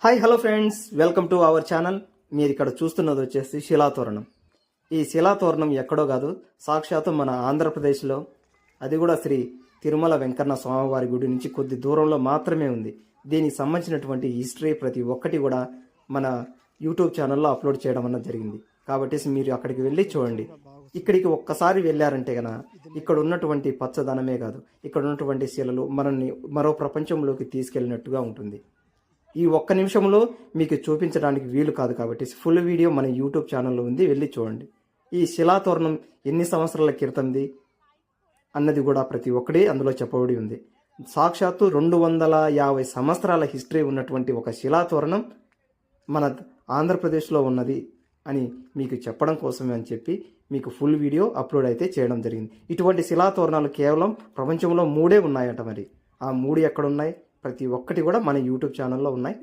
Hi hello friends, welcome to our channel. మీరు ఇక్కడ చూస్తున్నది వచ్చేసి శిలాతోరణం. ఈ శిలాతోరణం ఎక్కడో కాదు, సాక్షాత్తు మన ఆంధ్రప్రదేశ్లో, అది కూడా శ్రీ తిరుమల వెంకన్న స్వామివారి గుడి నుంచి కొద్ది దూరంలో మాత్రమే ఉంది. దీనికి సంబంధించినటువంటి హిస్టరీ ప్రతి ఒక్కటి కూడా మన యూట్యూబ్ ఛానల్లో అప్లోడ్ చేయడం అన్నది జరిగింది. కాబట్టి మీరు అక్కడికి వెళ్ళి చూడండి. ఇక్కడికి ఒక్కసారి వెళ్ళారంటే గన ఇక్కడ ఉన్నటువంటి పచ్చదనమే కాదు, ఇక్కడ ఉన్నటువంటి శిలలు మనల్ని మరో ప్రపంచంలోకి తీసుకెళ్ళినట్టుగా ఉంటుంది. ఈ ఒక్క నిమిషంలో మీకు చూపించడానికి వీలు కాదు, కాబట్టి ఫుల్ వీడియో మన యూట్యూబ్ ఛానల్లో ఉంది, వెళ్ళి చూడండి. ఈ శిలాతోరణం ఎన్ని సంవత్సరాల క్రితంది అన్నది కూడా ప్రతి ఒక్కటి అందులో చెప్పబడి ఉంది. సాక్షాత్తు 250 సంవత్సరాల హిస్టరీ ఉన్నటువంటి ఒక శిలాతోరణం మన ఆంధ్రప్రదేశ్లో ఉన్నది అని మీకు చెప్పడం కోసమే అని చెప్పి మీకు ఫుల్ వీడియో అప్లోడ్ అయితే చేయడం జరిగింది. ఇటువంటి శిలాతోరణాలు కేవలం ప్రపంచంలో 3 ఉన్నాయట. మరి ఆ 3 ఎక్కడున్నాయి? ప్రతి ఒక్కటి కూడా మన యూట్యూబ్ ఛానల్లో ఉన్నాయి.